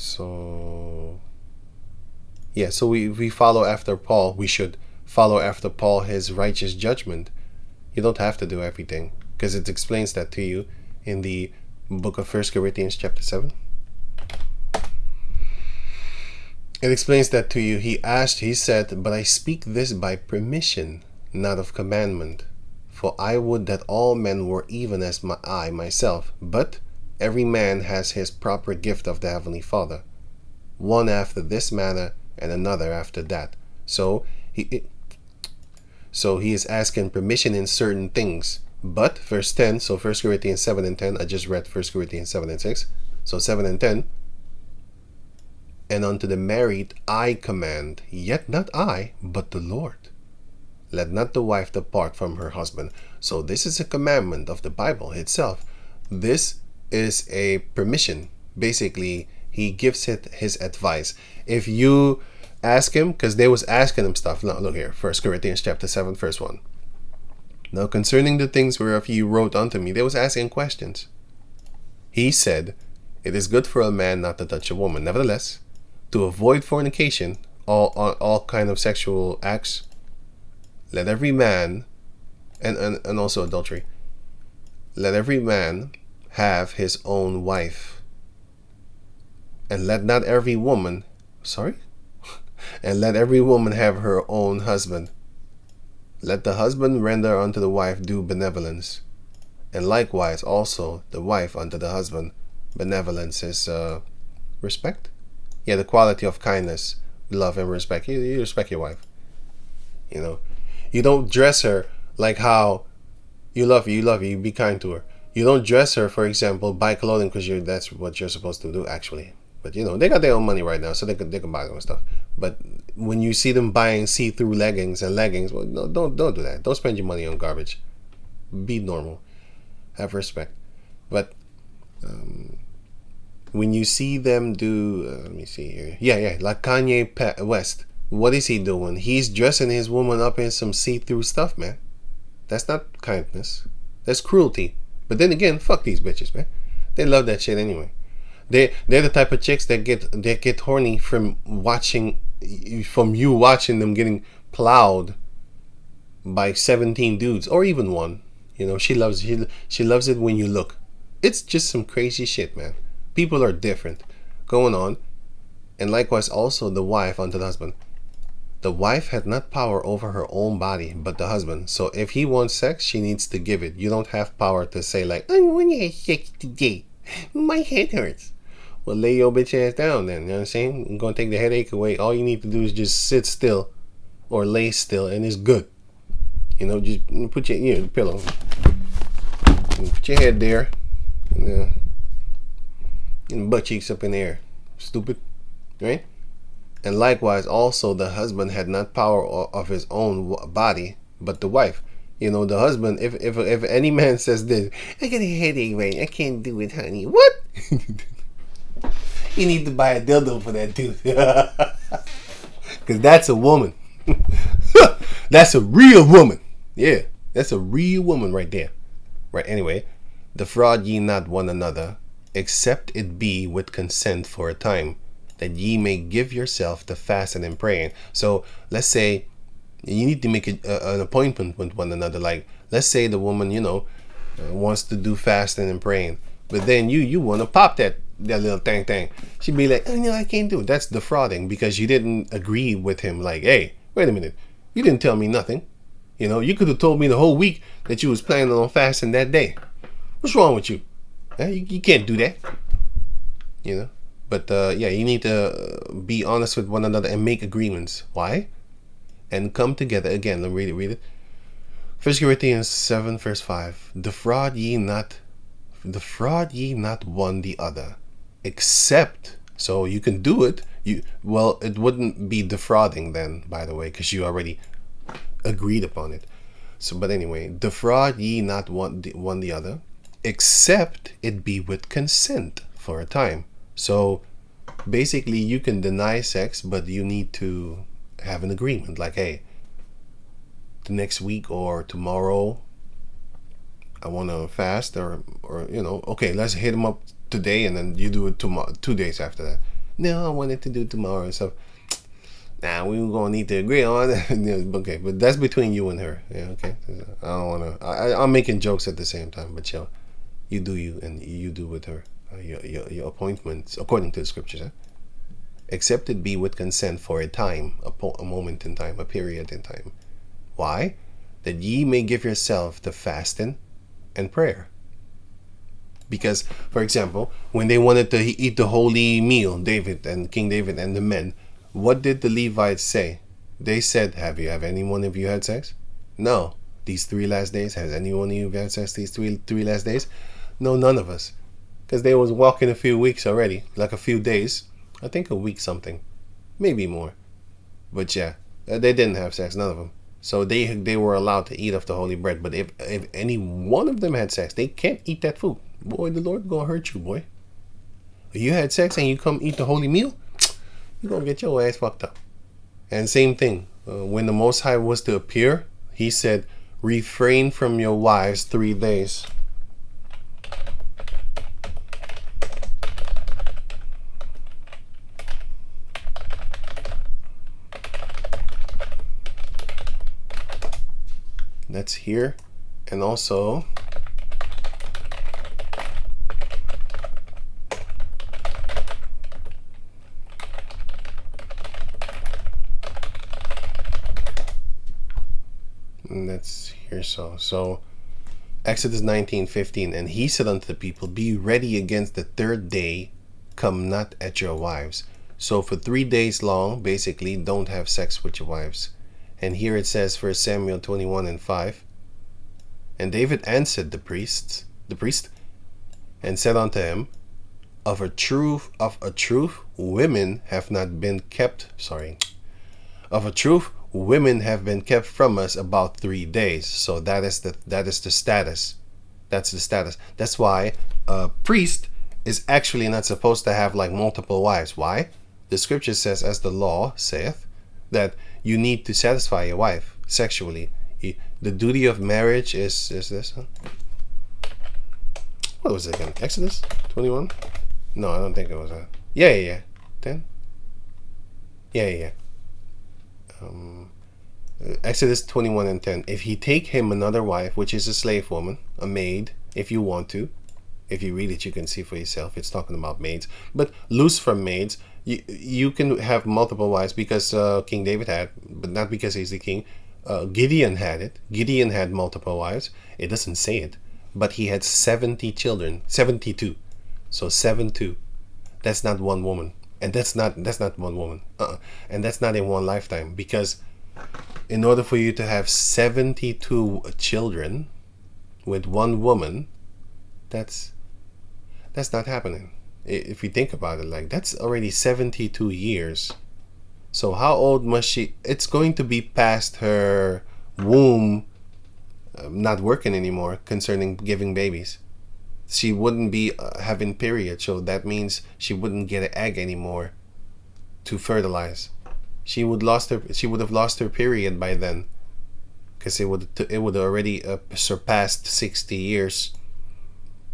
So yeah, so we follow after Paul. We should follow after Paul his righteous judgment. You don't have to do everything because it explains that to you in the book of First Corinthians chapter 7. It explains that to you. He said, but I speak this by permission, not of commandment. For I would that all men were even as I myself. But every man has his proper gift of the Heavenly Father, one after this manner and another after that. So he is asking permission in certain things. But verse 10, so 1 Corinthians 7 and 10, I just read 1 Corinthians 7 and 6. So 7 and 10. And unto the married I command, yet not I, but the Lord. Let not the wife depart from her husband. So this is a commandment of the Bible itself. This is a permission. Basically, he gives it his advice. If you ask him, because they was asking him stuff. Now look here, 1 Corinthians chapter 7, verse 1. Now concerning the things whereof he wrote unto me, they was asking questions. He said, it is good for a man not to touch a woman. Nevertheless, to avoid fornication, all kind of sexual acts, let every man, and also adultery, let every man have his own wife, and let not every woman, and let every woman have her own husband. Let the husband render unto the wife due benevolence, and likewise also the wife unto the husband. Benevolence is respect. Yeah, the quality of kindness, love, and respect. You respect your wife. You know, you don't dress her like how you love her. You be kind to her. You don't dress her, for example, buy clothing because that's what you're supposed to do actually. But you know, they got their own money right now, so they can buy their own stuff. But when you see them buying see-through leggings, well, no, don't do that. Don't spend your money on garbage. Be normal. Have respect. But when you see them do, let me see here. Yeah, like Kanye West. What is he doing? He's dressing his woman up in some see-through stuff, man. That's not kindness. That's cruelty. But then again, fuck these bitches, man. They love that shit anyway. They're the type of chicks that get horny from you watching them getting plowed by 17 dudes or even one. You know, she loves it when you look. It's just some crazy shit, man. People are different going on. And likewise also the wife unto the husband. The wife had not power over her own body, but the husband. So if he wants sex, she needs to give it. You don't have power to say like, I want to have sex today. My head hurts. Well, lay your bitch ass down then. You know what I'm saying? I'm going to take the headache away. All you need to do is just sit still or lay still and it's good. You know, just put your pillow. Put your head there. And butt cheeks up in the air. Stupid. Right? And likewise, also the husband had not power of his own body, but the wife. You know, the husband, if any man says this, I got a headache, right? I can't do it, honey. What? You need to buy a dildo for that, dude. Because that's a woman. That's a real woman. Yeah, that's a real woman right there. Right, anyway. Defraud ye not one another, except it be with consent for a time, that ye may give yourself to fasting and praying. So let's say you need to make an appointment with one another. Like, let's say the woman, wants to do fasting and praying, but then you want to pop that little thing. She'd be like, oh, no, I can't do it. That's defrauding because you didn't agree with him. Like, hey, wait a minute. You didn't tell me nothing. You could have told me the whole week that you was planning on fasting that day. What's wrong with you? You can't do that. But you need to be honest with one another and make agreements. Why? And come together. Again, let me read it. 1 Corinthians 7 verse 5. Defraud ye not one the other, except, so you can do it. It wouldn't be defrauding then, by the way, because you already agreed upon it. So, but anyway, defraud ye not one the other, except it be with consent for a time. So basically you can deny sex, but you need to have an agreement. Like, hey, the next week or tomorrow I want to fast, or okay, let's hit them up today and then you do it tomorrow, 2 days after that. No, I wanted to do tomorrow. So, nah, we were gonna need to agree on it. Okay, but that's between you and her. Yeah, okay. I don't wanna. I'm making jokes at the same time, but yo, you do you, and you do with her. Your appointments according to the scriptures. Except it be with consent for a time, a moment in time, a period in time. Why? That ye may give yourself to fasting and prayer. Because, for example, when they wanted to eat the holy meal, David and King David and the men, what did the Levites say? They said, have any one of you had sex? No. These 3 last days, has any one of you had sex these three last days? No, none of us. Because they was walking a few weeks already, like a few days. I think a week something, maybe more. But yeah, they didn't have sex, none of them. So they were allowed to eat of the holy bread. But if any one of them had sex, they can't eat that food. Boy, the Lord gonna hurt you, boy. If you had sex and you come eat the holy meal, you're gonna get your ass fucked up. And same thing, when the Most High was to appear, he said, refrain from your wives 3 days. That's here. And also, and that's here. So Exodus 19:15, and he said unto the people, be ready against the 3rd day, come not at your wives. So for 3 days long, basically, don't have sex with your wives. And here it says, 1 Samuel 21:5, and David answered the priest, and said unto him, of a truth, women have not been kept. Of a truth, women have been kept from us about 3 days. So that is the status. That's the status. That's why a priest is actually not supposed to have like multiple wives. Why? The scripture says, as the law saith, that you need to satisfy your wife sexually. The duty of marriage is this. Huh? What was it again? Exodus 21? No, I don't think it was that. Yeah. 10? Yeah. Exodus 21:10. If he take him another wife, which is a slave woman, a maid, if you want to. If you read it, you can see for yourself. It's talking about maids. But loose from maids, you can have multiple wives because King David had, but not because he's the king. Gideon had it. Gideon had multiple wives. It doesn't say it. But he had 70 children. 72. So 7-2. That's not one woman. And that's not one woman. And that's not in one lifetime. Because in order for you to have 72 children with one woman, that's not happening. If you think about it, like, that's already 72 years. So how old must she? It's going to be past her womb not working anymore concerning giving babies. She wouldn't be having period, so that means she wouldn't get an egg anymore to fertilize. She would have lost her period by then, because it would already surpassed 60 years.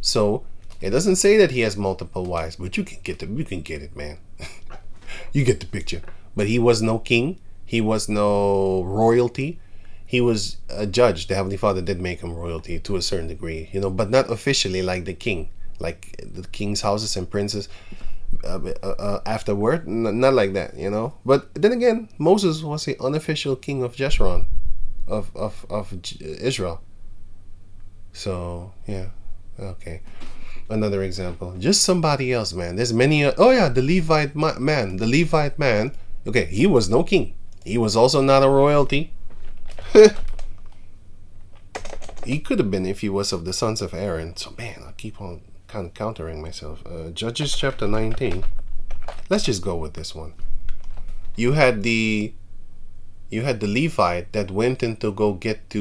So it doesn't say that he has multiple wives, but you can get it, man. You get the picture. But he was no king. He was no royalty. He was a judge. The Heavenly Father did make him royalty to a certain degree, but not officially like the king, like the king's houses and princes afterward. Not like that, But then again, Moses was the unofficial king of Jeshurun, of Israel. So yeah, okay. Another example, just somebody else, man. There's many. The Levite man. Okay, he was no king. He was also not a royalty. He could have been if he was of the sons of Aaron. So man, I keep on kind of countering myself. Judges chapter 19. Let's just go with this one. You had the Levite that went in to go get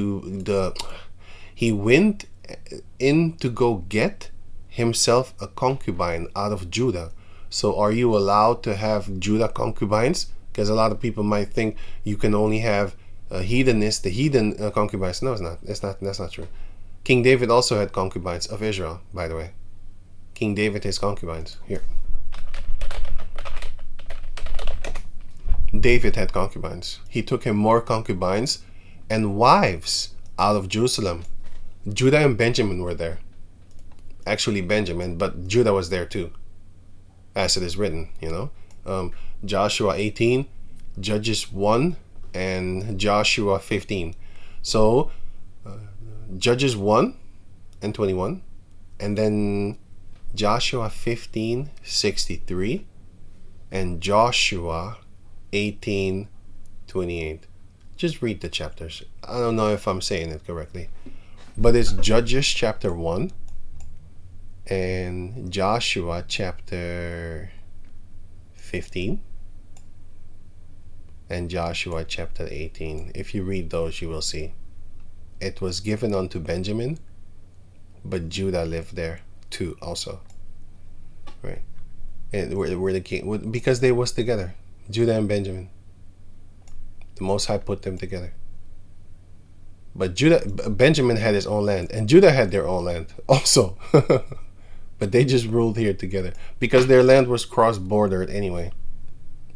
he went in to go get himself a concubine out of Judah. So are you allowed to have Judah concubines? Because a lot of people might think you can only have the heathen concubines. No, it's not. That's not true. King David also had concubines of Israel, by the way. King David has concubines. Here. David had concubines. He took him more concubines and wives out of Jerusalem. Judah and Benjamin were there. Actually Benjamin, but Judah was there too, as it is written, Joshua 18, Judges 1, and Joshua 15. So Judges 1 and 21, and then Joshua 15, 63, and Joshua 18, 28. Just read the chapters. I don't know if I'm saying it correctly, but it's Judges chapter 1 and Joshua chapter 15 and Joshua chapter 18. If you read those, you will see it was given unto Benjamin, but Judah lived there too also, right? And where the king, because they was together, Judah and Benjamin. The Most High put them together. But Benjamin had his own land, and Judah had their own land also. But they just ruled here together because their land was cross-bordered anyway.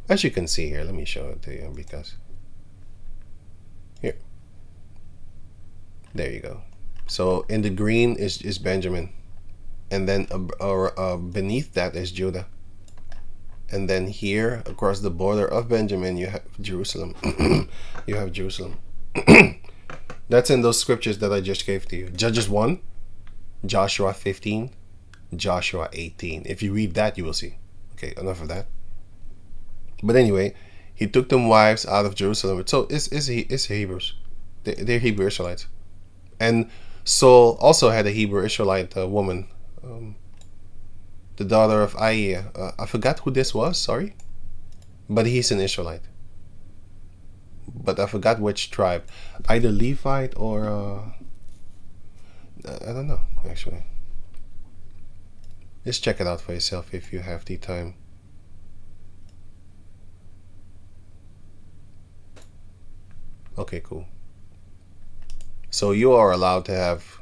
As you can see here, let me show it to you, because here, there you go. So in the green is Benjamin, and then beneath that is Judah. And then here, across the border of Benjamin, you have Jerusalem. You have Jerusalem. That's in those scriptures that I just gave to you. Judges 1, Joshua 15, Joshua 18. If you read that, you will see. Okay, enough of that. But anyway, he took them wives out of Jerusalem. So it's Hebrews. They're Hebrew Israelites. And Saul also had a Hebrew Israelite woman, the daughter of Aiah. I forgot who this was, sorry. But he's an Israelite. But I forgot which tribe. Either Levite or... I don't know, actually. Just check it out for yourself if you have the time. Okay, cool. So you are allowed to have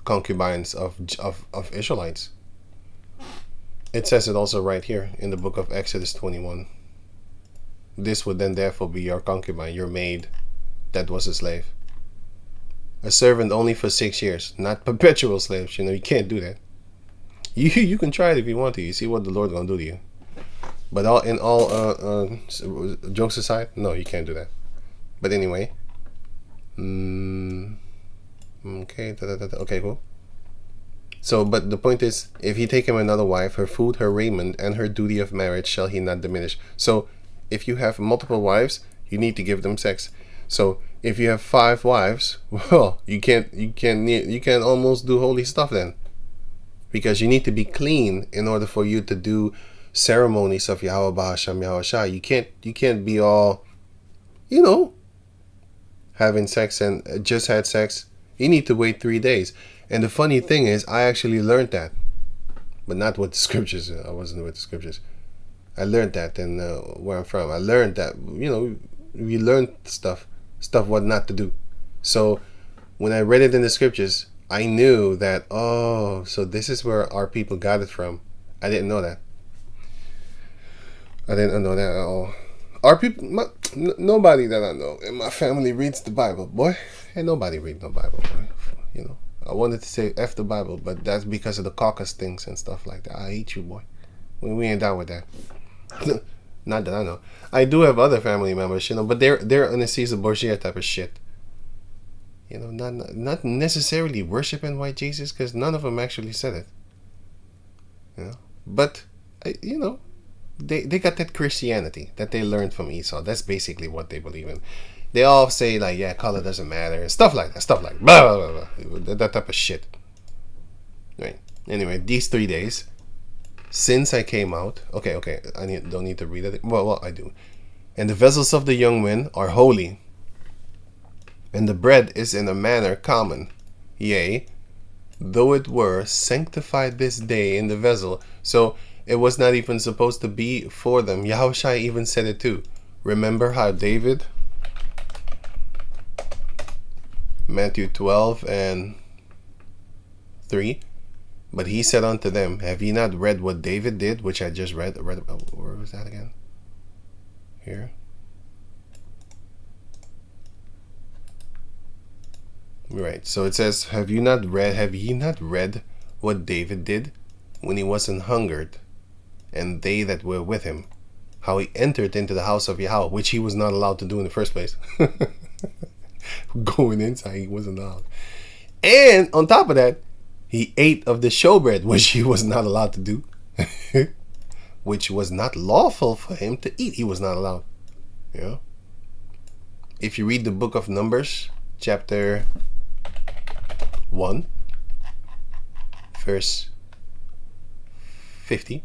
concubines of Israelites. It says it also right here in the book of Exodus 21. This would then therefore be your concubine, your maid that was a slave. A servant only for 6 years, not perpetual slaves. You can't do that. You can try it if you want to. You see what the Lord's gonna do to you. But all jokes aside, no, you can't do that. But anyway, okay, okay, cool. So, but the point is, if he take him another wife, her food, her raiment, and her duty of marriage shall he not diminish. So, if you have multiple wives, you need to give them sex. So, if you have 5 wives, well, you can't almost do holy stuff then, because you need to be clean in order for you to do ceremonies of Yahweh Bahasham Yahweh Shai. You can't be all, having sex and just had sex. You need to wait 3 days. And the funny thing is, I actually learned that, but not with the scriptures. I wasn't with the scriptures. I learned that in where I'm from. I learned that, we learned stuff what not to do. So when I read it in the scriptures, I knew that, oh, so this is where our people got it from. I didn't know that. I didn't know that at all. Our people, nobody that I know in my family reads the Bible, boy. Ain't nobody read no Bible, boy. I wanted to say F the Bible, but that's because of the caucus things and stuff like that. I hate you, boy. We ain't down with that. Not that I know. I do have other family members, but they're on a Caesar Borgia type of shit. Not necessarily worshiping white Jesus, because none of them actually said it. But they got that Christianity that they learned from Esau. That's basically what they believe in. They all say like, yeah, color doesn't matter, and stuff like that, blah, blah, blah, blah. That type of shit. Right. Anyway, these 3 days since I came out. Okay. I don't need to read it. Well, I do. And the vessels of the young men are holy, and the bread is in a manner common. Yea, though it were sanctified this day in the vessel. So it was not even supposed to be for them. Yahushua even said it too. Remember how David, Matthew 12 and 3, but he said unto them, have ye not read what David did, which I just read? Where was that again? Here. Right. So it says, have ye not read what David did when he was an hungered, and they that were with him, how he entered into the house of Yahweh, which he was not allowed to do in the first place. Going inside, he wasn't allowed. And on top of that, he ate of the showbread, which he was not allowed to do. Which was not lawful for him to eat. He was not allowed. You know? If you read the book of Numbers, chapter 1, verse 50.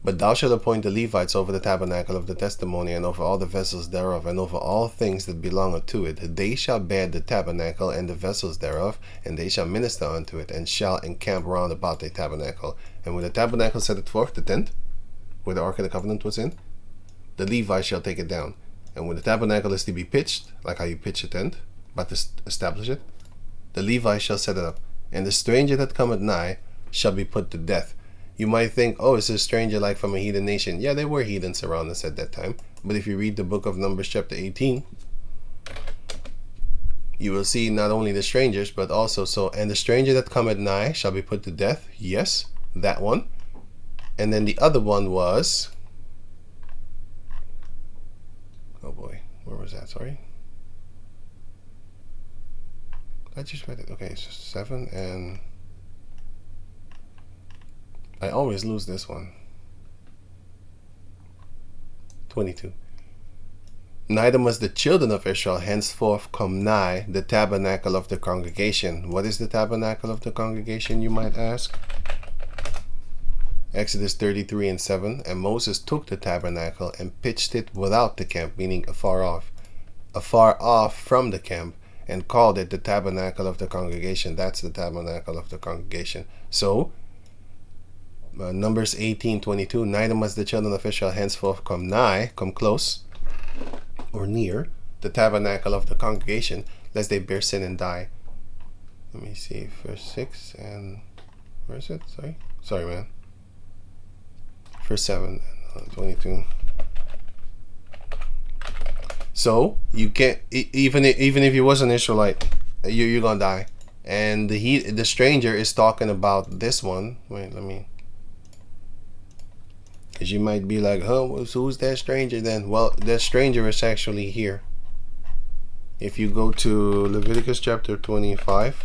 But thou shalt appoint the Levites over the tabernacle of the testimony, and over all the vessels thereof, and over all things that belong unto it. They shall bear the tabernacle and the vessels thereof, and they shall minister unto it, and shall encamp round about the tabernacle. And when the tabernacle setteth forth, the tent, where the ark of the covenant was in, the Levites shall take it down. And when the tabernacle is to be pitched, like how you pitch a tent, but to establish it, the Levites shall set it up. And the stranger that cometh nigh shall be put to death. You might think, oh, it's a stranger like from a heathen nation. Yeah, there were heathens around us at that time. But if you read the book of Numbers chapter 18, you will see not only the strangers, but also, and the stranger that cometh nigh shall be put to death. Yes, that one. And then the other one was, oh boy, where was that? Sorry. I just read it. Okay, so 7 and... I always lose this one. 22. Neither must the children of Israel henceforth come nigh the tabernacle of the congregation. What is the tabernacle of the congregation, you might ask? Exodus 33 and 7. And Moses took the tabernacle and pitched it without the camp, meaning afar off from the camp, and called it the tabernacle of the congregation. That's the tabernacle of the congregation. So, Numbers 18:22. Neither must the children of Israel henceforth come nigh, come close, or near the tabernacle of the congregation, lest they bear sin and die. Let me see, verse 6 and where is it? Sorry, man. Verse 7 and 22. So you can't, even if you was an Israelite, you're gonna die. And the stranger is talking about this one. Wait, let me. Because you might be like, oh, so who's that stranger then? Well, that stranger is actually here. If you go to Leviticus chapter 25.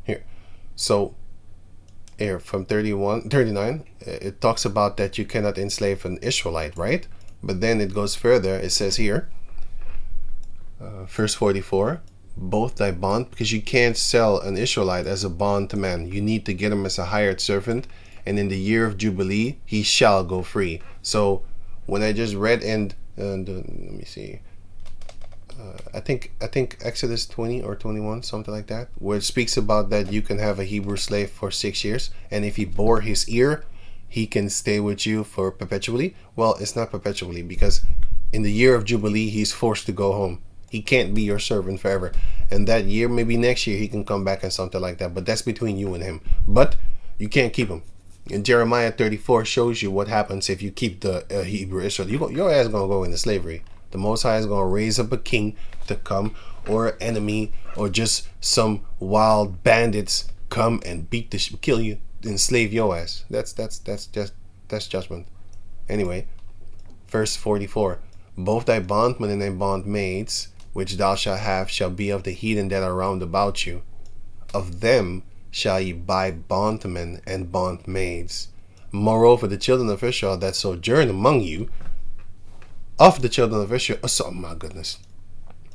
Here. So, here from 39, it talks about that you cannot enslave an Israelite, right? But then it goes further. It says here, verse 44. Both thy bond, because you can't sell an Israelite as a bond to man. You need to get him as a hired servant, and in the year of Jubilee he shall go free. So when I just read and let me see, I think Exodus 20 or 21, something like that, where it speaks about that you can have a Hebrew slave for 6 years, and if he bore his ear, he can stay with you for perpetually. Well, it's not perpetually, because in the year of Jubilee he's forced to go home. He can't be your servant forever. And that year, maybe next year, he can come back and something like that. But that's between you and him. But you can't keep him. And Jeremiah 34 shows you what happens if you keep the Hebrew Israel. Your ass is going to go into slavery. The Most High is going to raise up a king to come, or an enemy, or just some wild bandits come and kill you, enslave your ass. That's judgment. Anyway, verse 44. Both thy bondmen and thy bondmaids, which thou shalt have, shall be of the heathen that are round about you. Of them shall ye buy bondmen and bondmaids. Moreover, the children of Israel that sojourn among you, of the children of Israel, oh my goodness.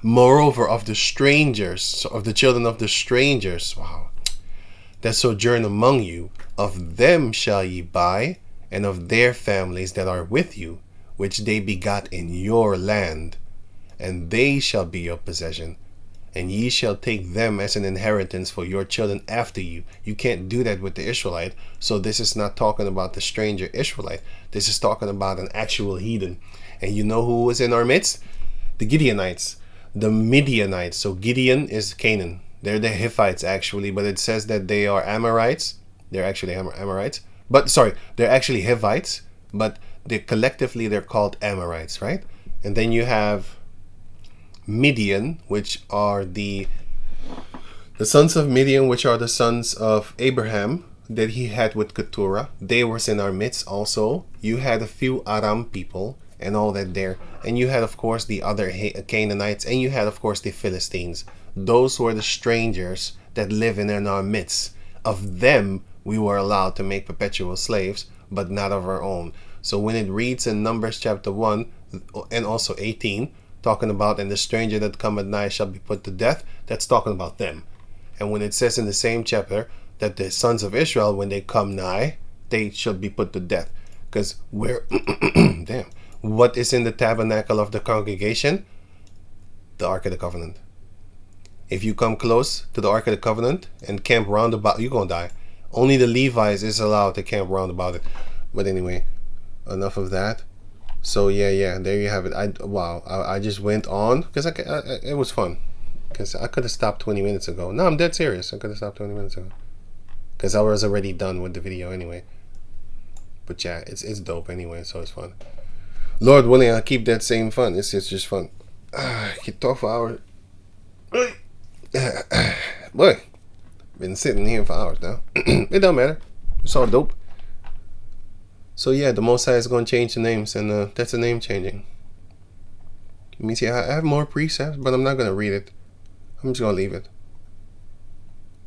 Moreover, of the strangers, of the children of the strangers, wow, that sojourn among you, of them shall ye buy, and of their families that are with you, which they begot in your land, and they shall be your possession, and ye shall take them as an inheritance for your children after you. You can't do that with the Israelite. So this is not talking about the stranger Israelite. This is talking about an actual heathen. And you know who was in our midst? The Gideonites, the Midianites. So Gideon is Canaan. They're the Hittites actually, but it says that they are Amorites. They're actually Amorites. But sorry, they're actually Hivites. But collectively they're called Amorites, right? And then you have Midian, which are the sons of Midian, which are the sons of Abraham that he had with Keturah. They were in our midst also. You had a few Aram people and all that there. And you had, of course, the other Canaanites. And you had, of course, the Philistines. Those were the strangers that live in our midst. Of them, we were allowed to make perpetual slaves, but not of our own. So when it reads in Numbers chapter 1 and also 18, talking about, and the stranger that cometh nigh shall be put to death, that's talking about them. And when it says in the same chapter that the sons of Israel, when they come nigh, they shall be put to death. Because where, damn, what is in the tabernacle of the congregation? The Ark of the Covenant. If you come close to the Ark of the Covenant and camp round about, you're going to die. Only the Levites is allowed to camp round about it. But anyway, enough of that. So yeah, there you have it. I just went on because it was fun. Because I could have stopped 20 minutes ago. No, I'm dead serious. I could have stopped 20 minutes ago. Because I was already done with the video anyway. But yeah, it's dope anyway, so it's fun. Lord willing, I'll keep that same fun. It's just fun. I can talk for hours. Boy, been sitting here for hours now. It don't matter. It's all dope. So yeah, the Most High is going to change the names, and that's the name changing. Let me see, I have more precepts, but I'm not going to read it. I'm just going to leave it.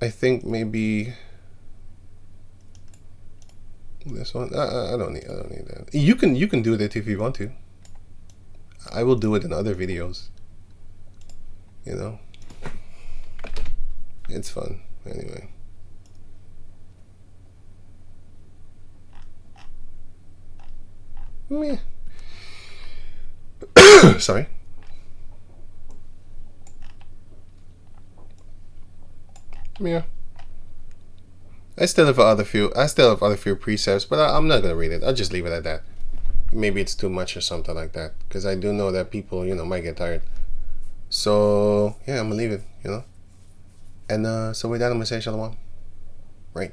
I think maybe this one. I don't need that. You can do that if you want to. I will do it in other videos. You know, it's fun anyway. Meh. Sorry. Yeah. I still have other few precepts, but I'm not gonna read it. I'll just leave it at that. Maybe it's too much or something like that, because I do know that people, might get tired. So yeah, I'm gonna leave it, And so with that, I'm gonna say shalom. Right.